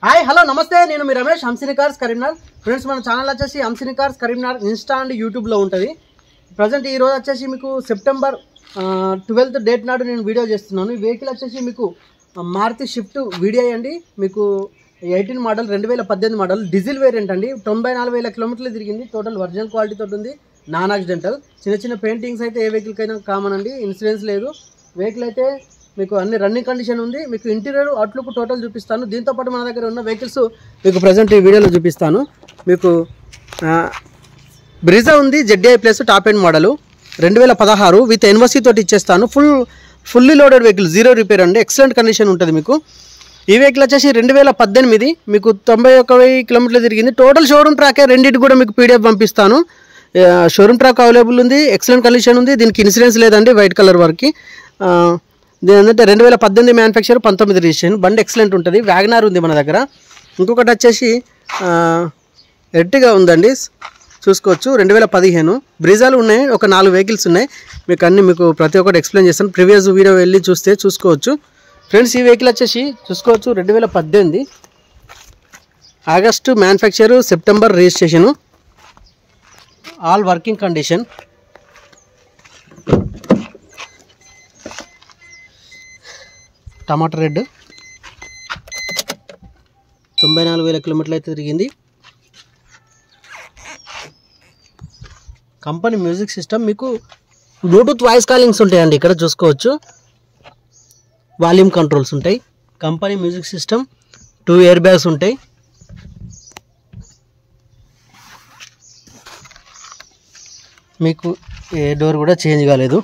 hi hello నమస్తే నేను మీ Ramesh Hamsini cars Karimnagar friends మన ఛానల్ వచ్చేసి Hamsini cars Karimnagar Insta and యూట్యూబ్లో ఉంటుంది ప్రజెంట్ ఈ రోజు వచ్చేసి మీకు సెప్టెంబర్ 12th డేట్ నాడు నేను వీడియో చేస్తున్నాను ఈ వెహికల్ వచ్చేసి మీకు మారుతి షిఫ్ట్ వీడియో అండి మీకు 18 మోడల్ 2018 మోడల్ డీజిల్ వేరియంట్ అండి 94,000 కిలోమీటర్లు తిరిగింది టోటల్ ఒరిజినల్ క్వాలిటీ తోటి ఉంది నాన్ యాక్సిడెంటల్ చిన్న చిన్న పెయింటింగ్స్ అయితే ఏ వెహికల్కైనా కామన్ అండి ఇన్సూరెన్స్ లేదు వెహికల్ అయితే మీకు అన్ని రన్నింగ్ కండిషన్ ఉంది మీకు ఇంటీరియర్ అవుట్లుక్ టోటల్ చూపిస్తాను దీంతో పాటు మన దగ్గర ఉన్న వెహికల్స్ మీకు ప్రజెంట్ ఈ వీడియోలో చూపిస్తాను మీకు బ్రిజా ఉంది ZDI plus top end model 2016 with NOC తోటి ఇచ్చేస్తాను fully loaded vehicle zero repair అండి ఎక్సలెంట్ కండిషన్ ఉంటుంది మీకు ఈ వెహికల్ వచ్చేసి 2018 మీకు 91,000 కిలోమీటర్లు తిరిగింది టోటల్ షోరూమ్ ట్రాకే రెండింటి కూడా మీకు PDF పంపిస్తాను షోరూమ్ ట్రాక్ అవైలబుల్ ఉంది ఎక్సలెంట్ కండిషన్ ఉంది దీనికి ఇన్సూరెన్స్ లేదండి వైట్ కలర్ వరకు దీని ఏంటంటే 2018 మ్యానుఫ్యాక్చర్ 19 రిజిస్ట్రేషన్ బండి ఎక్సలెంట్ ఉంటుంది వ్యాగనార్ ఉంది మన దగ్గర ఇంకొకటి వచ్చేసి ఎర్టిగా ఉందండి చూసుకోవచ్చు 2015 బ్రిజాలు ఉన్నాయి ఒక 4 వెహికల్స్ ఉన్నాయి మీకు ప్రతి ఒక్కటి ఎక్స్ప్లెయిన్ చేస్తాను ప్రీవియస్ వీడియో వెళ్ళి చూసుకోవచ్చు ఫ్రెండ్స్ ఈ వెహికల్ వచ్చేసి చూసుకోవచ్చు 2018 August manufacture September registration all working condition tomato red 94,000 కిలోమీటర్లు అయితే తిరిగింది కంపెనీ మ్యూజిక్ సిస్టమ్ మీకు బ్లూటూత్ వాయిస్ కాలింగ్స్ ఉంటాయండి ఇక్కడ చూసుకోవచ్చు వాల్యూమ్ కంట్రోల్స్ ఉంటాయి company music system 2 air bags ఉంటాయి మీకు ఏ డోర్ కూడా చేంజ్ కాలేదు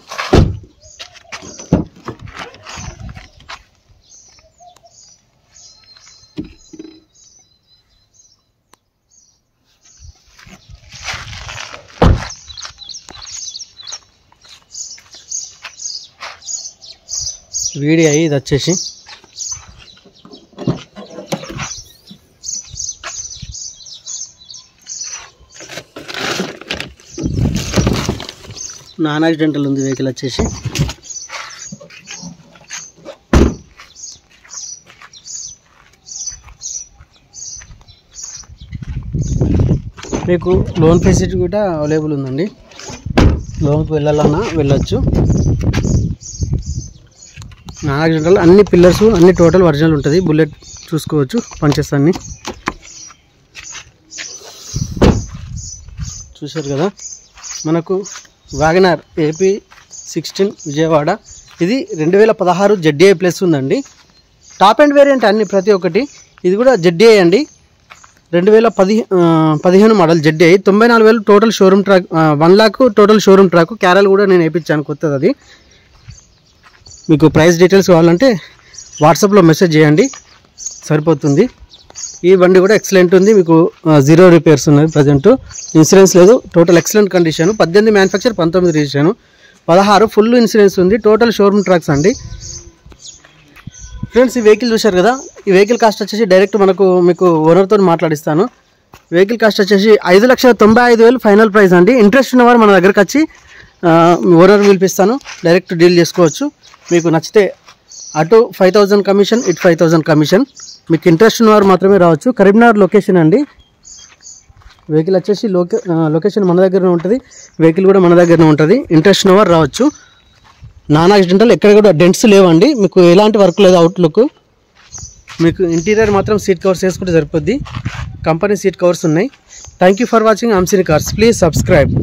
వీడియో ఇది వచ్చేసి నాన్ యాక్సిడెంటల్ ఉంది వెహికల్ వచ్చేసి మీకు లోన్ ఫెసిలిటీ కూడా అవైలబుల్ ఉందండి లోన్కి వెళ్ళాలన్నా వెళ్ళొచ్చు నాన్ యాక్సిడెంటల్ అన్ని పిల్లర్స్ అన్ని టోటల్ ఒరిజినల్ ఉంటుంది బుల్లెట్ చూసుకోవచ్చు పంచెస్ అన్ని చూశారు కదా మనకు వ్యాగనార్ AP 16 విజయవాడ ఇది 2016 ZDI ప్లస్ ఉందండి టాప్ ఎండ్ వేరియంట్ అన్ని ప్రతి ఒక్కటి ఇది కూడా ZDI అండి 2015 model ZDI 94,000 total showroom track 1 lakh total showroom track carol కూడా నేను వేయించాను కొత్తది అది మీకు ప్రైస్ డీటెయిల్స్ కావాలంటే వాట్సాప్లో మెసేజ్ చేయండి సరిపోతుంది ఈ బండి కూడా ఎక్సలెంట్ ఉంది మీకు జీరో రిపేర్స్ ఉన్నది ప్రజెంట్ ఇన్సూరెన్స్ లేదు total excellent condition 18 manufacture 19 registration 16 full insurance ఉంది టోటల్ షోరూమ్ ట్రాక్స్ అండి ఫ్రెండ్స్ ఈ వెహికల్ చూశారు కదా ఈ వెహికల్ కాస్ట్ వచ్చేసి డైరెక్ట్ మీకు ఓనర్తో మాట్లాడిస్తాను వెహికల్ కాస్ట్ వచ్చేసి 5,95,000 ఫైనల్ ప్రైస్ అండి ఇంట్రెస్ట్ ఉన్నవారు మన దగ్గరకు వచ్చి ఓనర్ పిలిపిస్తాను డైరెక్ట్ డీల్ చేసుకోవచ్చు మీకు నచ్చితే అటు 5,000 కమిషన్ ఇటు 5,000 కమిషన్ మీకు ఇంట్రెస్ట్ ఉన్నవారు మాత్రమే రావచ్చు కరీంనగర్ లొకేషన్ అండి వెహికల్ వచ్చేసి లొకేషన్ మన దగ్గరనే ఉంటుంది వెహికల్ కూడా మన దగ్గరనే ఉంటుంది ఇంట్రెస్ట్ ఉన్నవారు రావచ్చు నాన్ యాక్సిడెంటల్ ఎక్కడ కూడా డెంట్స్ లేవండి మీకు ఎలాంటి వర్క్ లేదు అవుట్లుక్ మీకు ఇంటీరియర్ మాత్రం సీట్ కవర్స్ వేసుకుంటే సరిపోద్ది కంపెనీ సీట్ కవర్స్ ఉన్నాయి thank you for watching Hamsini cars please subscribe